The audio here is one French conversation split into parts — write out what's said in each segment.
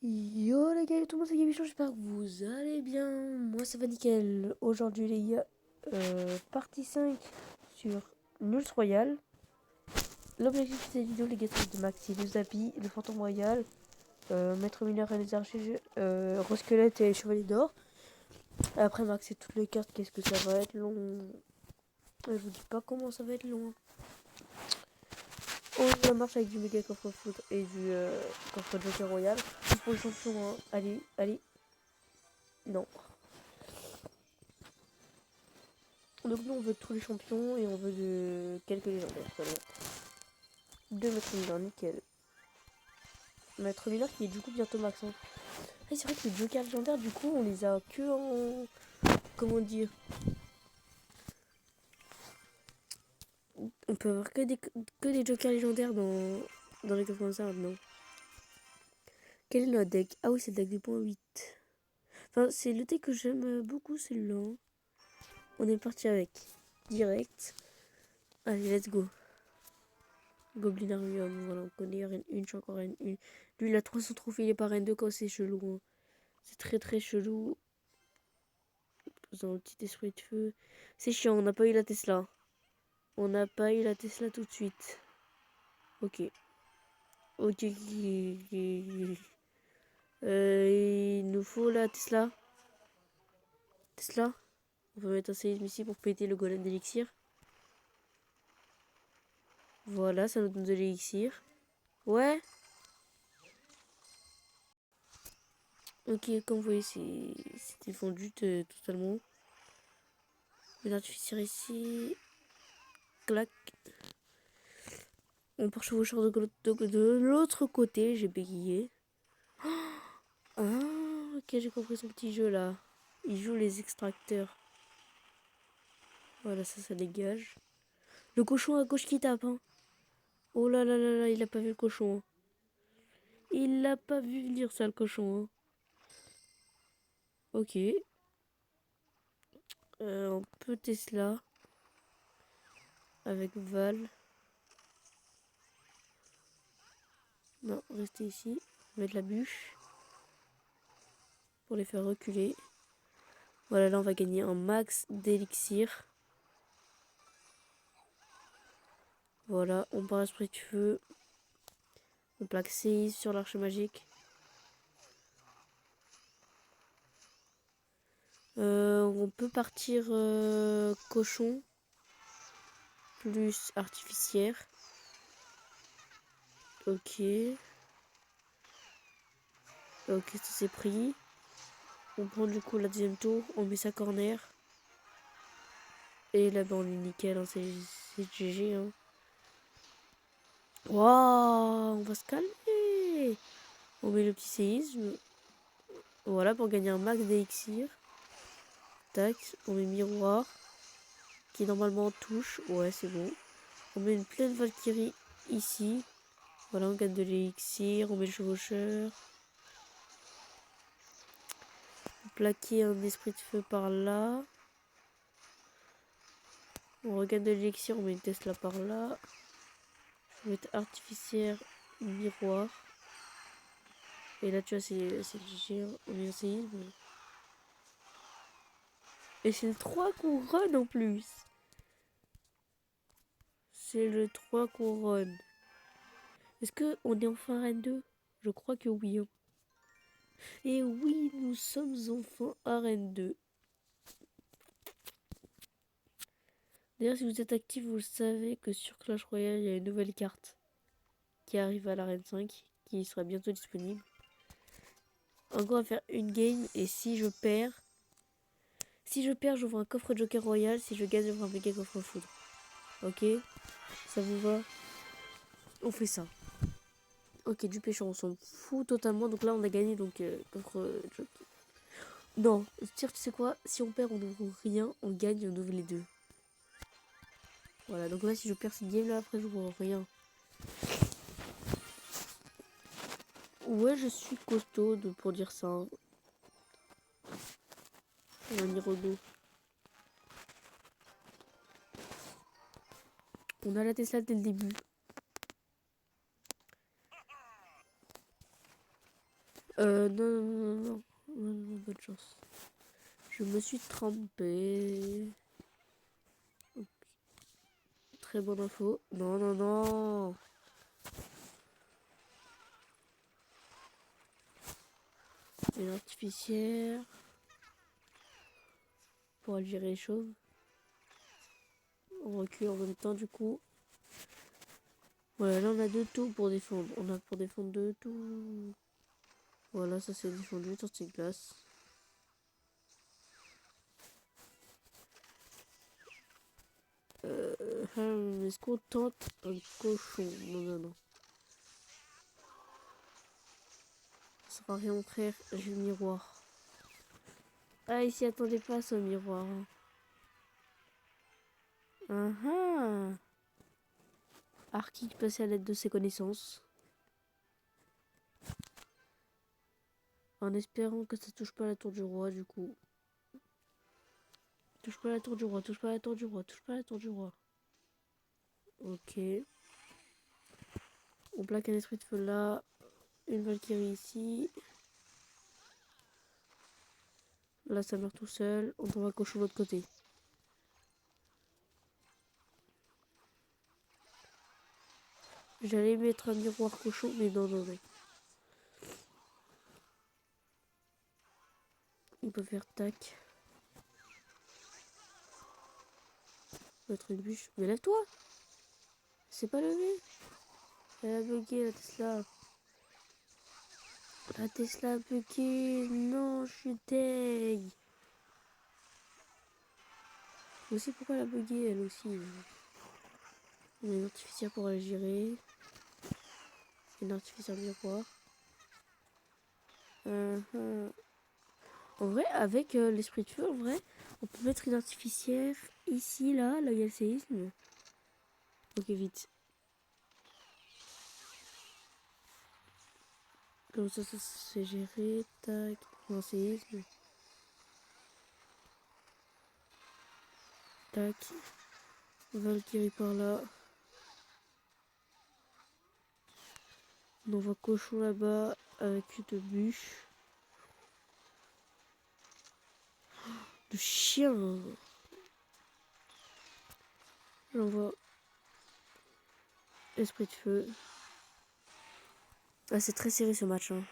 Yo les gars, tout le monde c'est Gabichon, j'espère que vous allez bien. Moi ça va nickel. Aujourd'hui les gars, partie 5 sur Nulls Royal. L'objectif de cette vidéo les gars c'est de maxi le Zapi, le Fantôme Royal, Maître Mineur et les Archers, Rosquelette et Chevalier d'Or. Après maxer toutes les cartes, qu'est-ce que ça va être long. Je vous dis pas comment ça va être long. On marche avec du méga coffre foot et du coffre Joker Royal. Juste pour le champion, hein. Allez, allez. Non. Donc nous on veut tous les champions et on veut de quelques légendaires seulement. Deux maîtres mineurs, nickel. Maître mineur qui est du coup bientôt max. Hein. Ah, c'est vrai que les jokers légendaires du coup on les a que en... Comment dire, on peut avoir que des jokers légendaires dans les coffres comme ça maintenant. Quel est notre deck? Ah oui c'est le deck du point 8. Enfin c'est le deck que j'aime beaucoup celui-là. Hein. On est parti avec. Direct. Allez let's go. Goblinarium, voilà, on connaît N1, je suis encore N1. Lui, il a 300 trophées, il est pas N2 quand c'est chelou. Hein. C'est très très chelou. Dans un petit esprit de feu. C'est chiant, on n'a pas eu la Tesla. On n'a pas eu la Tesla tout de suite. Ok. Ok. Il nous faut la Tesla. Tesla. On va mettre un séisme ici pour péter le golem d'élixir. Voilà, ça nous donne de l'élixir. Ouais. Ok, comme vous voyez, c'est défendu totalement. Une artificière ici. Clac. On part chevaucheur de l'autre côté. J'ai bégayé. Ah, ok, j'ai compris son petit jeu là. Il joue les extracteurs. Voilà, ça dégage. Le cochon à gauche qui tape. Hein. Oh là là là là, il a pas vu le cochon. Hein. Il l'a pas vu venir ça, le cochon. Hein. Ok. On peut Tesla. Avec Val. Non, restez ici. Mettre la bûche. Pour les faire reculer. Voilà, là on va gagner un max d'élixir. Voilà, on part esprit de feu. On plaque CI sur l'arche magique. On peut partir cochon plus artificière. Ok. Ok, ça c'est pris. On prend du coup la deuxième tour. On met sa corner. Et là, ben, on est nickel. Hein, c'est GG. Hein. Waouh, on va se calmer. On met le petit séisme. Voilà, pour gagner un max d'élixir. Tac, on met miroir. Qui normalement touche. Ouais, c'est bon. On met une pleine Valkyrie ici. Voilà, on gagne de l'élixir. On met le chevaucheur. Plaquer un esprit de feu par là. On regagne de l'élixir. On met une Tesla par là. On met artificière, miroir. Et là, tu vois, c'est léger. On met un séisme. Et c'est le 3 couronnes en plus. C'est le 3 couronnes. Est-ce qu'on est enfin Reine 2? Je crois que oui. Hein. Et oui, nous sommes enfin à Reine 2. D'ailleurs, si vous êtes actif, vous le savez que sur Clash Royale, il y a une nouvelle carte qui arrive à l'arène 5, qui sera bientôt disponible. Encore à faire une game, et si je perds, j'ouvre un coffre Joker Royal. Si je gagne, j'ouvre un méga coffre foudre. Ok? Ça vous va? On fait ça. Ok, du pécho, on s'en fout totalement. Donc là, on a gagné, donc coffre Joker. Non, tu sais quoi? Si on perd, on n'ouvre rien. On gagne, on ouvre les deux. Voilà, donc là, si je perds cette game là, après, j'ouvre rien. Ouais, je suis costaud pour dire ça. Hein. Un Hirodo. On a la Tesla dès le début. Non, non, non, non, non, non, bonne chance. Je me suis trompé. Très bonne info. Non, non, non. Une artificière. Pour algérer les chauves. On recule en même temps du coup. Voilà, là on a deux tours pour défendre. On a pour défendre deux tours. Voilà, ça c'est défendu, sortie de glace. Est-ce qu'on tente un cochon? Non, non, non. Ça sera rien mon frère, j'ai le miroir. Ah, il s'y attendait pas ce miroir. Ah. Arki passait à l'aide de ses connaissances. En espérant que ça touche pas la tour du roi du coup. Touche pas la tour du roi, touche pas la tour du roi, touche pas la tour du roi. Ok. On plaque un esprit de feu là. Une Valkyrie ici. Là ça meurt tout seul. On trouve un cochon de l'autre côté. J'allais mettre un miroir cochon, mais non, non, non. On peut faire tac. Mettre une bûche. Mais lève-toi! C'est pas levé! Elle a bugué la Tesla. La Tesla a bugué. Non, je suis deg. Aussi, pourquoi elle a bugué elle aussi? On a une artificière pour la gérer. Une artificière miroir. En vrai, avec l'esprit de feu, en vrai, on peut mettre une artificière ici, là où il y a le séisme. Ok, vite. Comme ça c'est géré. Tac. Un séisme. Tac. Valkyrie par là. On envoie cochon là-bas avec une bûche. Le chien. J'envoie esprit de feu. Ah, c'est très serré ce match. Hein.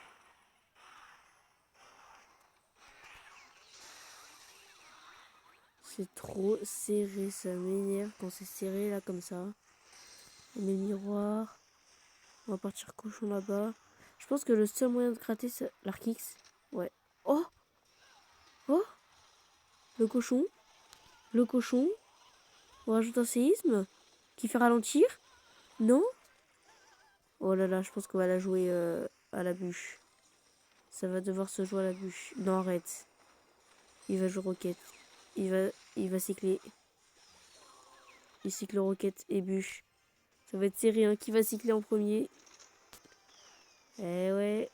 C'est trop serré, ça m'énerve quand c'est serré là comme ça. On met le miroir. On va partir cochon là-bas. Je pense que le seul moyen de gratter c'est l'Arkix. Ouais. Oh! Oh! Le cochon. Le cochon. On rajoute un séisme qui fait ralentir. Non? Oh là là, je pense qu'on va la jouer à la bûche. Ça va devoir se jouer à la bûche. Non, arrête. Il va jouer roquette. Il va cycler. Il cycle roquette et bûche. Ça va être serré, hein. Qui va cycler en premier? Eh ouais.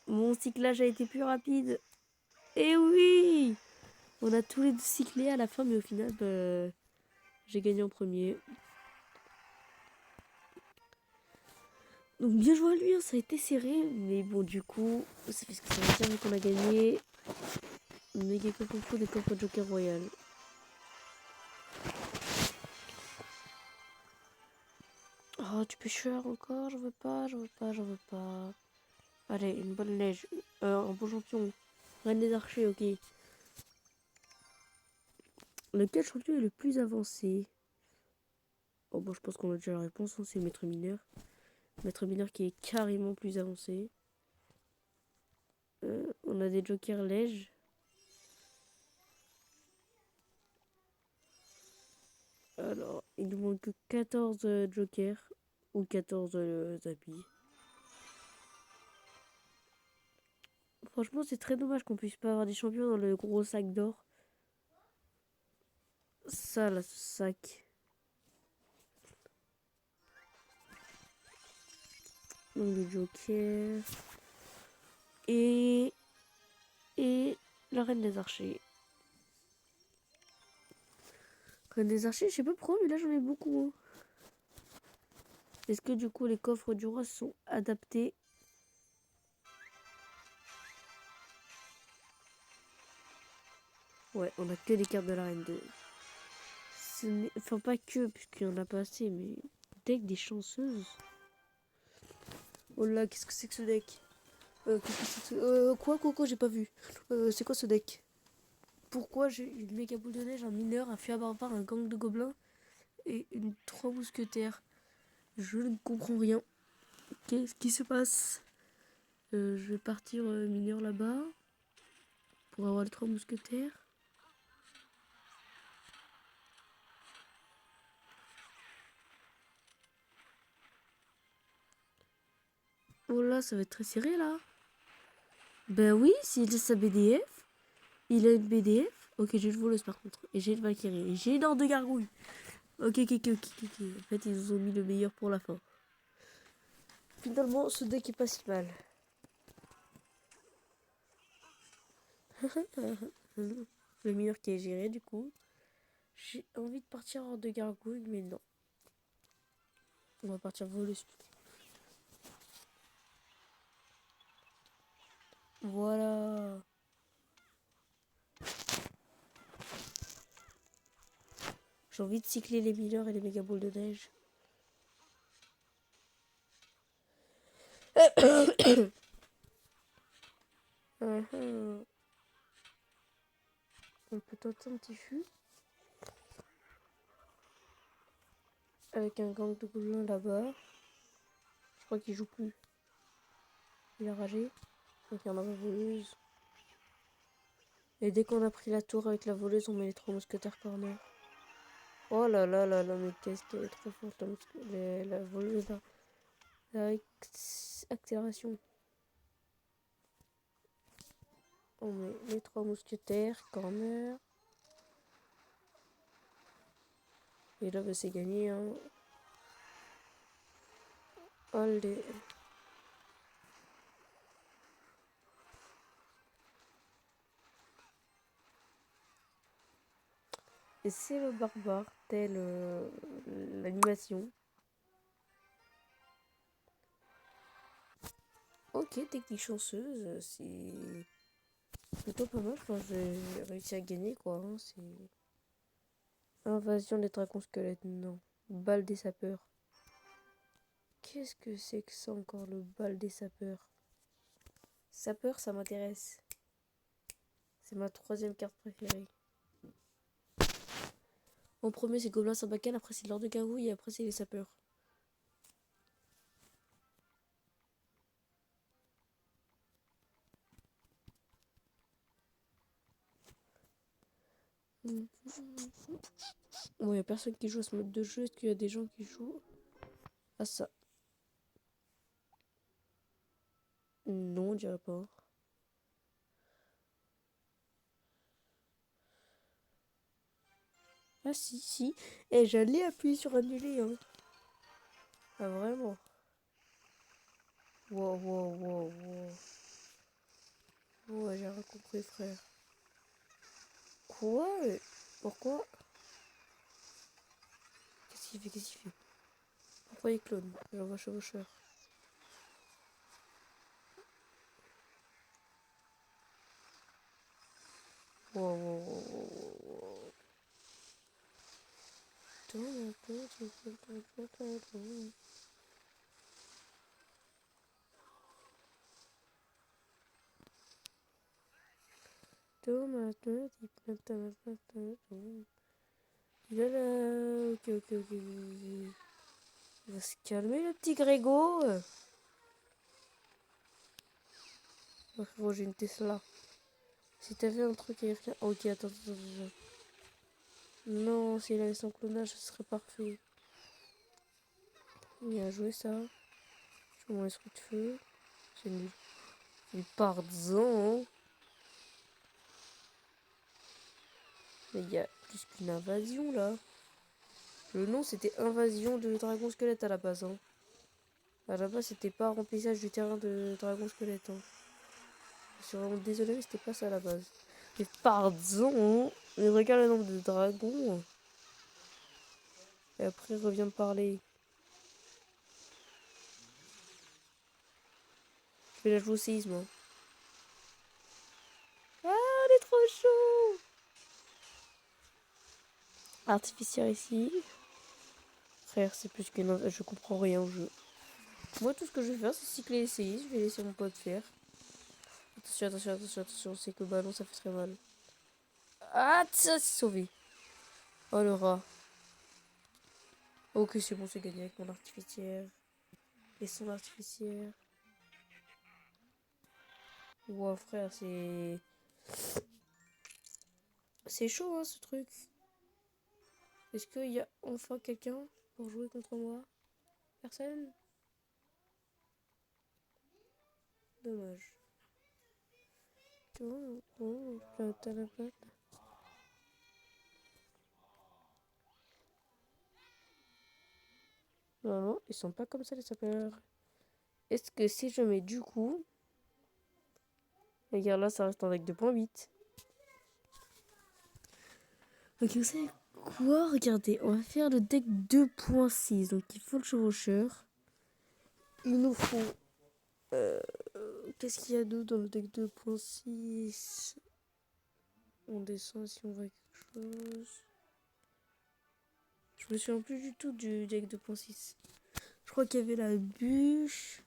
Mon cyclage a été plus rapide. Eh oui! On a tous les deux cyclés à la fin, mais au final, bah, j'ai gagné en premier. Donc bien joué à lui, hein, ça a été serré. Mais bon, du coup, ça fait ce que ça veut dire vu qu'on a gagné. Méga coffre des coffres Joker Royal. Oh, du pêcheur encore? J'en veux pas, j'en veux pas, j'en veux pas. Allez, une bonne neige. Un bon champion. Reine des archers, ok. Lequel champion est le plus avancé? Oh bon, je pense qu'on a déjà la réponse, hein, c'est le maître mineur. Maître mineur qui est carrément plus avancé. On a des jokers lèges. Alors, il nous manque 14 jokers ou 14 tapis. Franchement, c'est très dommage qu'on puisse pas avoir des champions dans le gros sac d'or. Ça, là, ce sac. Donc, le joker. Et la reine des archers. Reine des archers, je sais pas pourquoi, mais là, j'en ai beaucoup. Est-ce que, du coup, les coffres du roi sont adaptés? Ouais, on a que des cartes de la reine 2. Enfin, pas que, puisqu'il y en a pas assez, mais deck des chanceuses. Oh là, qu'est-ce que c'est que ce deck? Qu'est-ce que c'est que quoi, j'ai pas vu. C'est quoi ce deck? Pourquoi j'ai une méga boule de neige, un mineur, un feu à barbare, un gang de gobelins et une 3 mousquetaires? Je ne comprends rien. Qu'est-ce qui se passe? Je vais partir mineur là-bas pour avoir les 3 mousquetaires. Oh là, ça va être très serré là. Ben oui, s'il a sa BDF, il a une BDF. Ok, j'ai une voleuse par contre. Et j'ai une Valkyrie. Et j'ai une horde de gargouilles. Ok. En fait, ils nous ont mis le meilleur pour la fin. Finalement, ce deck est pas si mal. Le mineur qui est géré du coup. J'ai envie de partir hors de gargouille, mais non. On va partir voleuse. Voilà. J'ai envie de cycler les mineurs et les méga boules de neige. On peut tenter un petit fût. Avec un gang de gobelins là-bas. Je crois qu'il joue plus. Il a ragé. Donc il y en a ma voleuse. Et dès qu'on a pris la tour avec la voleuse, on met les 3 mousquetaires corner. Oh là, mais qu'est-ce qu'elle est trop forte la voleuse là. Accélération. On met les 3 mousquetaires, corner. Et là, bah, c'est gagné. Hein. Allez. Et c'est le barbare, tel l'animation. Ok, technique chanceuse, c'est plutôt pas mal. Enfin, j'ai réussi à gagner quoi. Hein, c'est invasion des dragons squelettes, non. Balle des sapeurs. Qu'est-ce que c'est que ça encore, le bal des sapeurs? Sapeur, ça m'intéresse. C'est ma 3e carte préférée. En premier, c'est Gobelin Sarbacane, après c'est l'Ordre de Gargouille et après c'est les sapeurs. Bon, il n'y a personne qui joue à ce mode de jeu. Est-ce qu'il y a des gens qui jouent à ça? Non, on dirait pas. Ah si. Et j'allais appuyer sur annuler. Hein. Ah vraiment. Wow. Ouais, j'ai rien compris, frère. Quoi? Pourquoi? Qu'est-ce qu'il fait? Pourquoi il clone? J'envoie chevaucheur. Wow. Il est là. Ok. Il va se calmer le petit Grégo. Oh, frérot, j'ai une Tesla. Si t'avais un truc à y faire. Ok, attends. Non, s'il avait son clonage, ce serait parfait. Il a joué ça. Je mon esprit de feu. C'est nul. Il part hein. Mais il y a plus qu'une invasion là. Le nom c'était Invasion de Dragon Squelette à la base. Hein. À la base c'était pas remplissage du terrain de Dragon Squelette. Hein. Je suis vraiment désolé mais c'était pas ça à la base. Mais pardon. Mais regarde le nombre de dragons. Et après il revient me parler. Je vais la jouer au séisme. Hein. Ah on est trop chaud. artificière ici. Frère, c'est plus que... Je comprends rien au jeu. Moi, tout ce que je vais faire, c'est cycler et essayer. Je vais laisser mon pote faire. Attention, attention, attention, attention. C'est que le ballon, ça fait très mal. Ah, ça, c'est sauvé. Oh, le rat. Ok, c'est bon, c'est gagné avec mon artificière. Et son artificière. Wow, frère, c'est... C'est chaud, hein, ce truc. Est-ce qu'il y a enfin quelqu'un pour jouer contre moi? Personne? Dommage. Non, ils sont pas comme ça, les sapeurs. Est-ce que si je mets du coup... Regarde, là, ça reste en deck 2.8. Ok, vous savez quoi? Regardez, on va faire le deck 2.6. Donc, il faut le chevaucheur. Il nous faut... Qu'est-ce qu'il y a d'autre dans le deck 2.6? On descend si on voit quelque chose. Je me souviens plus du tout du deck 2.6. Je crois qu'il y avait la bûche.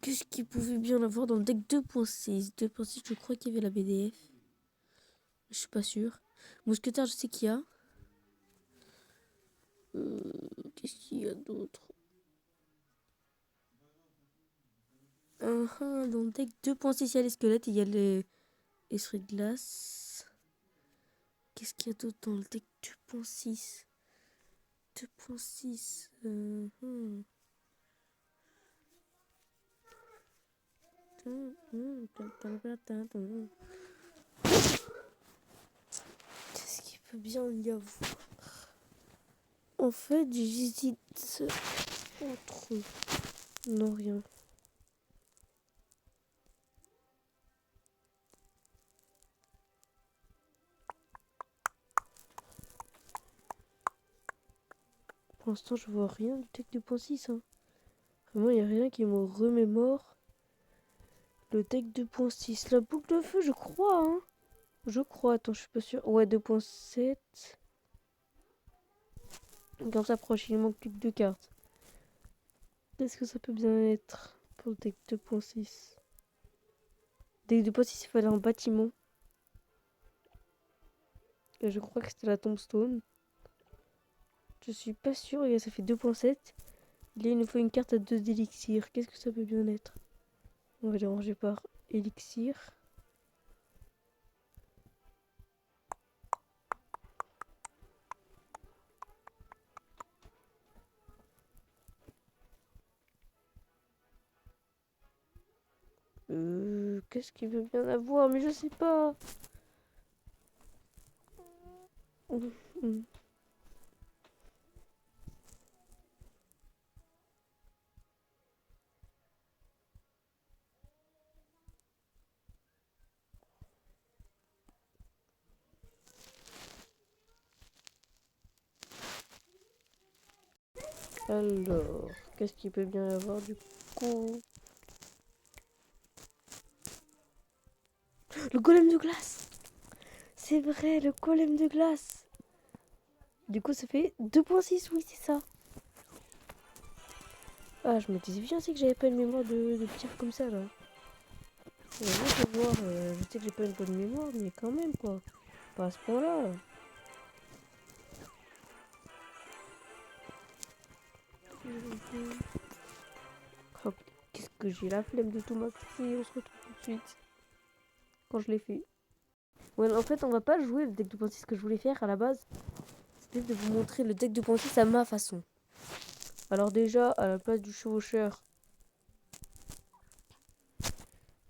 Qu'est-ce qu'il pouvait bien avoir dans le deck 2.6? 2.6, je crois qu'il y avait la BDF. Je suis pas sûre. Mousquetaire, je sais qu'il y a. Qu'est-ce qu'il y a d'autre? Dans le deck 2.6, il y a les squelettes et il y a les esprits de glace. Qu'est-ce qu'il y a d'autre dans le deck 2.6? 2.6. Qu'est-ce qu'il peut bien y avoir? En fait, j'hésite entre... Non, rien. Pour l'instant, je vois rien du deck 2.6. Hein. Vraiment, il n'y a rien qui me remémore le deck 2.6. La boucle de feu, je crois. Hein. Je crois. Attends, je suis pas sûre. Ouais, 2.7. Quand ça approche, il manque plus que 2 cartes. Qu'est-ce que ça peut bien être pour le deck 2.6? Deck 2.6, il fallait un bâtiment. Et je crois que c'était la tombstone. Je suis pas sûre. Et ça fait 2.7. Là, il nous faut une carte à 2 élixirs. Qu'est-ce que ça peut bien être? On va les ranger par élixir. Qu'est-ce qu'il veut bien avoir? Mais je sais pas. Alors, qu'est-ce qu'il peut bien y avoir du coup? Le golem de glace! C'est vrai, le golem de glace! Du coup, ça fait 2.6, oui, c'est ça. Ah, je me disais bien aussi que j'avais pas une mémoire de pire comme ça, là. Je sais que j'ai pas une bonne mémoire, mais quand même, quoi. Pas à ce point-là. Oh, qu'est-ce que j'ai la flemme de tout maxer. On se retrouve tout de suite. Quand je l'ai fait. Ouais, en fait, on va pas jouer le deck 2.6 que je voulais faire à la base. C'était de vous montrer le deck 2.6 à ma façon. Alors déjà, à la place du chevaucheur,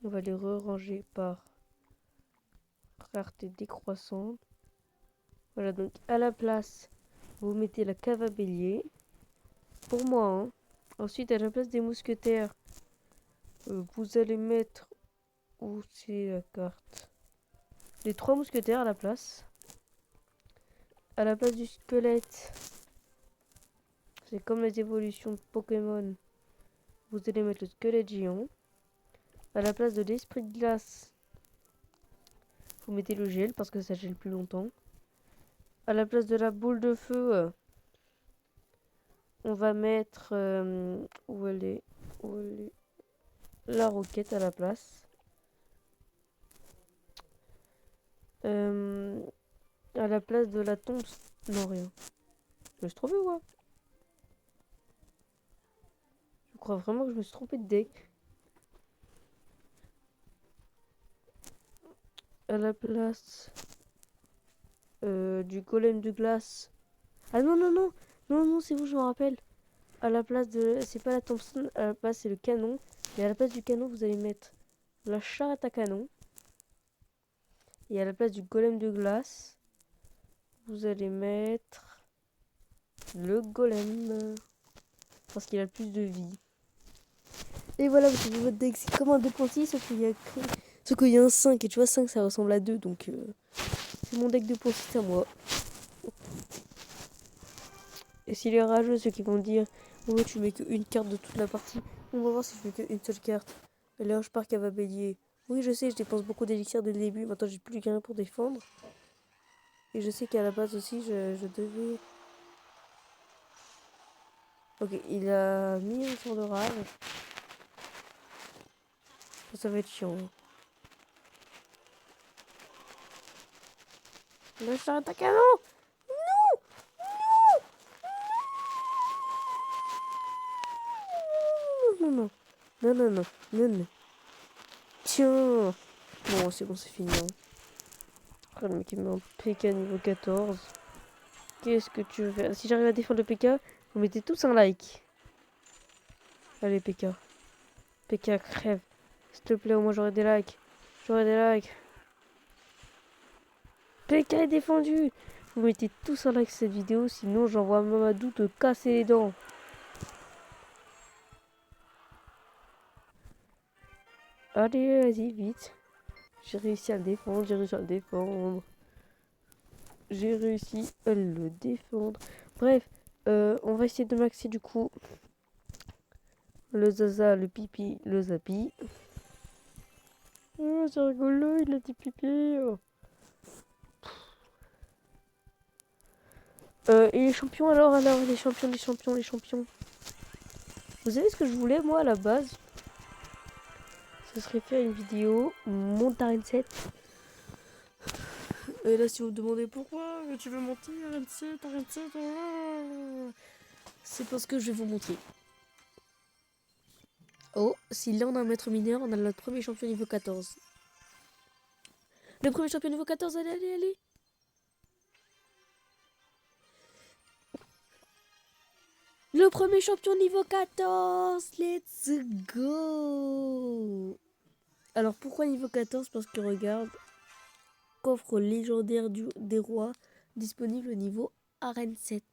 on va les re-ranger par rareté décroissante. Voilà, donc à la place, vous mettez la cave à bélier. Pour moi, hein. Ensuite, à la place des mousquetaires, vous allez mettre... Où c'est la carte? Les 3 mousquetaires à la place. À la place du squelette, c'est comme les évolutions de Pokémon. Vous allez mettre le squelette géant. À la place de l'esprit de glace, Vous mettez le gel parce que ça gèle plus longtemps. À la place de la boule de feu, on va mettre... où elle est? Où elle est? La roquette à la place. À la place de la tombe... Non, rien. Je me suis trompé ou quoi? Je crois vraiment que je me suis trompé de deck. À la place du golem de glace. Ah non, non, non. Non, non, c'est bon, je me rappelle. À la place de... C'est pas la Thompson, à la place c'est le canon. Mais à la place du canon, vous allez mettre la charrette à canon. Et à la place du golem de glace, vous allez mettre le golem. Parce qu'il a plus de vie. Et voilà, vous avez votre deck. C'est comme un 2.6, sauf qu'il y a un 5. Et tu vois, 5 ça ressemble à 2. Donc c'est mon deck 2.6 à moi. Et s'il est rageux, ceux qui vont dire ouais, tu mets qu'une carte de toute la partie. On va voir si je mets qu'une seule carte. Et là, je pars qu'elle va bélier. Oui, je sais, je dépense beaucoup d'élixir dès le début. Maintenant, j'ai plus rien pour défendre. Et je sais qu'à la base aussi, je devais... Ok, il a mis un sort de rage. Ça va être chiant. Là, je t'arrête à canon. Non, non, non, non, non, non, non. Tiens. Bon, c'est bon, c'est fini. Hein. Après, le mec, il met un PK niveau 14. Qu'est-ce que tu veux faire? Si j'arrive à défendre le PK, vous mettez tous un like. Allez, PK. PK, crève. S'il te plaît, au moins j'aurai des likes. J'aurai des likes. PK est défendu. Vous mettez tous un like sur cette vidéo, sinon j'envoie Mamadou te casser les dents. Allez, vas-y, vite. J'ai réussi à le défendre, j'ai réussi à le défendre. J'ai réussi à le défendre. Bref, on va essayer de maxer du coup le Zaza, le Pipi, le Zapi. Oh, c'est rigolo, il a dit pipi. Et les champions alors, les champions, les champions, les champions. Vous savez ce que je voulais moi à la base? Ce serait faire une vidéo monte 7. Et là si vous me demandez pourquoi tu veux monter Arène 7, c'est parce que je vais vous montrer. Oh, si là on a un maître mineur, on a notre premier champion niveau 14. Le premier champion niveau 14, allez, allez, allez. Le premier champion niveau 14, let's go. Alors pourquoi niveau 14? Parce que regarde, coffre légendaire des rois disponible au niveau arène 7.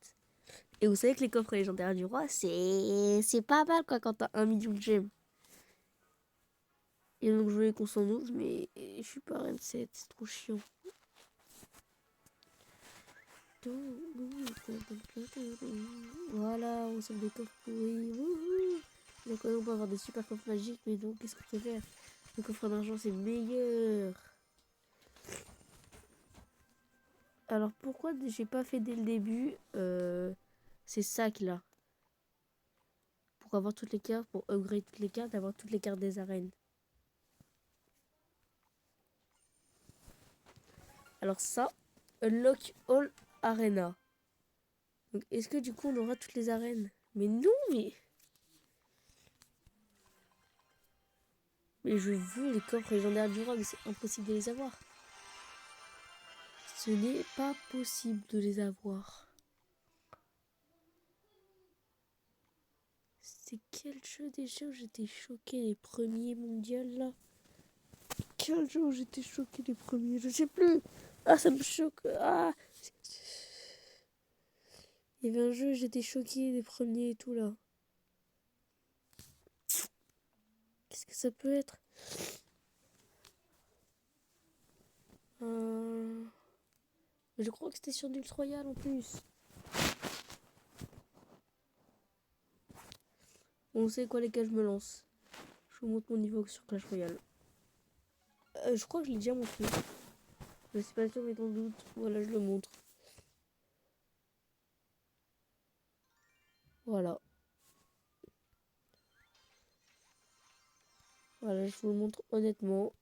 Et vous savez que les coffres légendaires du roi, c'est pas mal quoi quand t'as 1 million de gemmes. Et donc je voulais qu'on s'en ouvre, mais je suis pas arène 7, c'est trop chiant. Voilà, on sauve des coffres pourris. Donc on peut avoir des super coffres magiques, mais donc qu'est-ce qu'on peut faire? Le coffre d'argent c'est meilleur. Alors pourquoi j'ai pas fait dès le début ces sacs là? Pour avoir toutes les cartes, pour upgrade toutes les cartes, avoir toutes les cartes des arènes. Alors ça, unlock all arena. Donc est-ce que du coup on aura toutes les arènes? Mais non, mais je veux les coffres légendaires du roi, mais c'est impossible de les avoir. Ce n'est pas possible de les avoir. C'est quel jeu déjà où j'étais choqué les premiers mondiaux là? Quel jeu où j'étais choqué les premiers? Je sais plus. Ah, ça me choque. Ah. Il y avait un jeu où j'étais choqué les premiers et tout là. Qu'est-ce que ça peut être? Je crois que c'était sur Dulce Royale en plus. On sait quoi les gars, je me lance. Je vous montre mon niveau sur Clash Royale. Je crois que je l'ai déjà montré. Je suis pas sûre, mais dans le doute. Voilà, je le montre. Voilà. Voilà, je vous le montre honnêtement.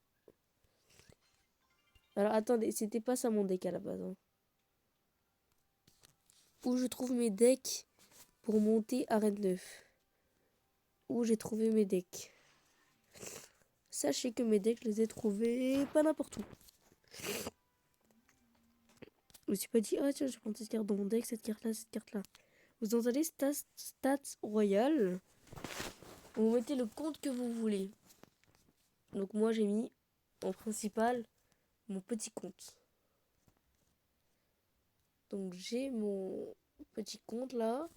Alors attendez, c'était pas ça mon deck à la base. Hein. Où je trouve mes decks pour monter Arène 9. Où j'ai trouvé mes decks. Sachez que mes decks, je les ai trouvés pas n'importe où. Je me suis pas dit, ah tiens, je vais prendre cette carte dans mon deck, cette carte-là, cette carte-là. Vous entendez stats royales. Vous mettez le compte que vous voulez. Donc moi, j'ai mis en principal mon petit compte. Donc j'ai mon petit compte là.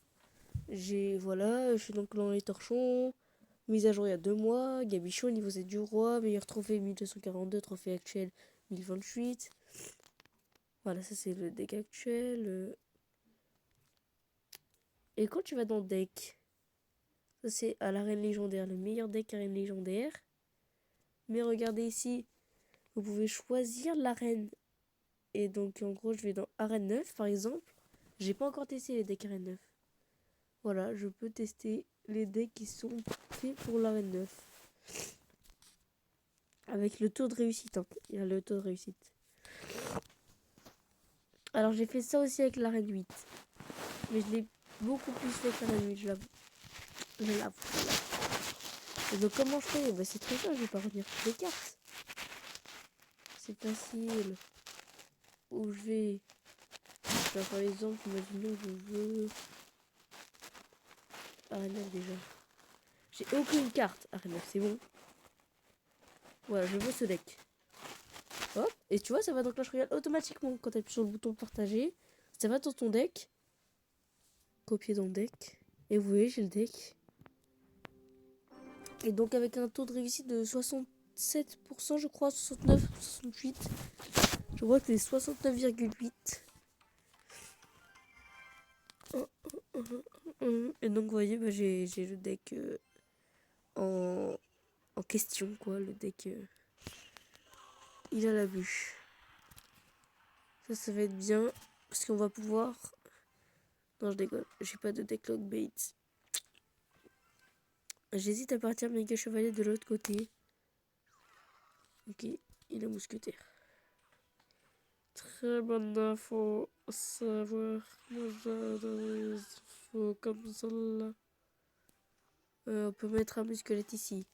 Voilà, je suis donc dans les torchons. Mise à jour il y a 2 mois. Gabichon, niveau 7 du roi. Meilleur trophée 1242. Trophée actuel 1028. Voilà, ça c'est le deck actuel. Et quand tu vas dans le deck, ça c'est à l'arène légendaire, le meilleur deck arène légendaire. Mais regardez ici, vous pouvez choisir l'arène. Et donc en gros, je vais dans arène 9 par exemple. J'ai pas encore testé les decks arène 9. Voilà, je peux tester les decks qui sont faits pour l'arène 9. Avec le taux de réussite. Hein. Il y a le taux de réussite. Alors j'ai fait ça aussi avec l'arène 8. Mais je l'ai beaucoup plus fait avec l'arène 8, je l'avoue. Je l'avoue. Et donc comment je fais? Bah, c'est très simple, je vais pas retenir toutes les cartes. C'est facile. Où je vais... Enfin, par exemple, imaginons que je veux... Arène 9 déjà. J'ai aucune carte. Arène 9, c'est bon. Voilà, je veux ce deck. Hop, et tu vois, ça va dans Clash Royale automatiquement. Quand tu appuies sur le bouton partager, ça va dans ton deck. Copier dans le deck. Et vous voyez, j'ai le deck. Et donc avec un taux de réussite de 67%, je crois, 69, 68. Je vois que c'est 69,8. Et donc vous voyez, bah, j'ai le deck en question, quoi. Le deck, il a la bûche. Ça va être bien. Parce qu'on va pouvoir... Non, je déconne. J'ai pas de deck lockbait. J'hésite à partir méga chevalier de l'autre côté. Ok, il a mousquetaire. Très bonne info. Savoir. Moi j'adore les infos comme celle-là. On peut mettre un musculette ici.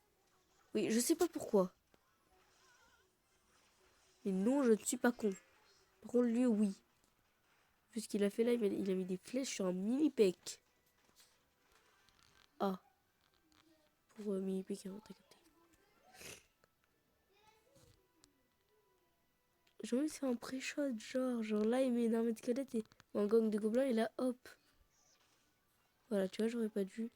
Oui, je sais pas pourquoi. Mais non, je ne suis pas con. Par contre, lui, oui. Vu ce qu'il a fait là, il a mis des flèches sur un mini-pec. Ah. Pour mini-pec, hein, t'as capté. J'ai envie de faire un pré-shot, genre là, il met une armée de squelettes et un gang de gobelins et là, hop. Voilà, tu vois, j'aurais pas dû.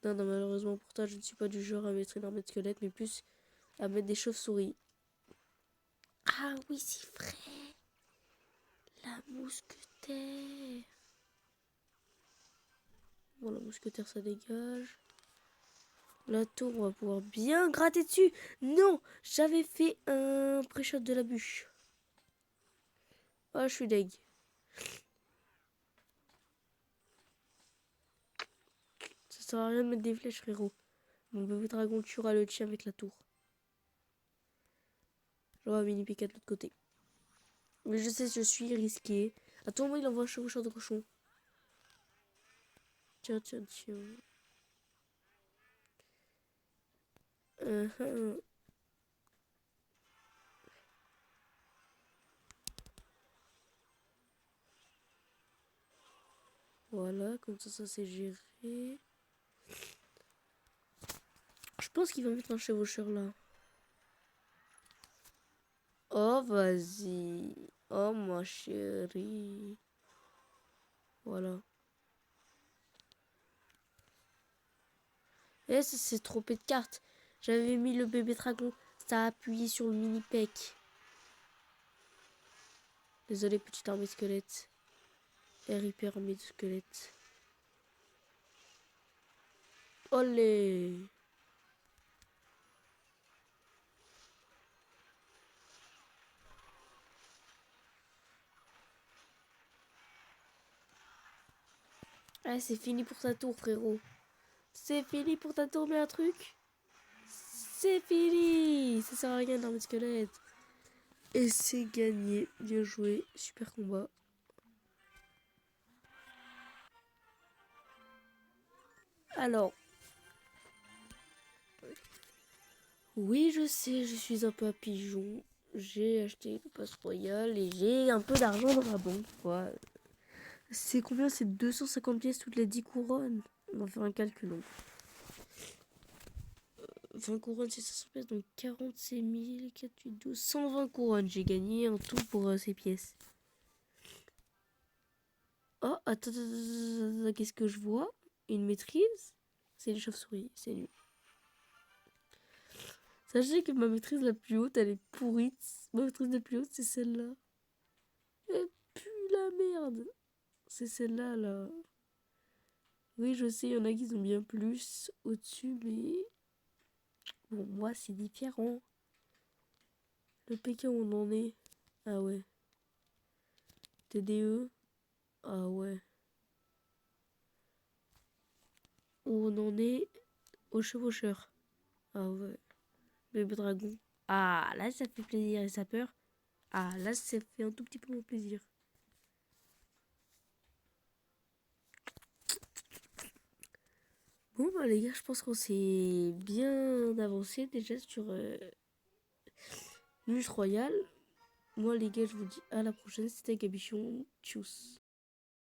Non, non, malheureusement pour toi, je ne suis pas du genre à mettre une armée de squelettes, mais plus à mettre des chauves-souris. Ah oui, c'est vrai. La mousquetaire. Bon, la mousquetaire, ça dégage. La tour, on va pouvoir bien gratter dessus. Non, j'avais fait un pré-shot de la bûche. Ah, je suis deg. Ça sert à rien de mettre des flèches, frérot. Mon bébé dragon tuera le tien avec la tour. J'aurai un mini piquet de l'autre côté. Mais je sais, je suis risqué. À tout moment, il envoie un chevaucheur de cochon. Tiens, tiens, tiens. Voilà, comme ça c'est géré. Je pense qu'il va mettre un chevaucheur là. Oh, vas-y. Oh, ma chérie. Voilà. Et ça s'est trompé de carte. J'avais mis le bébé dragon. Ça a appuyé sur le mini pec. Désolé, petite armée squelette. RIP armée de squelette. Olé. Ah, c'est fini pour ta tour, frérot. C'est fini pour ta tour, mais un truc. C'est fini. Ça sert à rien d'armer de squelette. Et c'est gagné. Bien joué. Super combat. Alors. Oui, je sais, je suis un peu un pigeon. J'ai acheté le pass royal et j'ai un peu d'argent dans ma banque, quoi. C'est combien? C'est 250 pièces toutes les 10 couronnes. On va faire un calcul. 20 couronnes, c'est 500 pièces, donc 46 000, 4, 8, 12, 120 couronnes. J'ai gagné en tout pour ces pièces. Oh, attends, qu'est-ce que je vois? Une maîtrise? C'est les chauves-souris, c'est nul. Sachez que ma maîtrise la plus haute, elle est pourrite. Ma maîtrise la plus haute, c'est celle-là. Elle pue la merde. C'est celle-là, là. Oui, je sais, il y en a qui sont bien plus au-dessus, mais... Bon, moi, c'est différent. Le PK, où on en est? Ah ouais. TDE? Ah ouais. Où on en est? Au chevaucheur. Ah ouais. Bébé dragon. Ah, là, ça fait plaisir. Et ça peur? Ah, là, ça fait un tout petit peu mon plaisir. Bon, bah, les gars, je pense qu'on s'est bien avancé déjà sur Luge Royale. Moi, les gars, je vous dis à la prochaine. C'était Gabichon. Tchuss.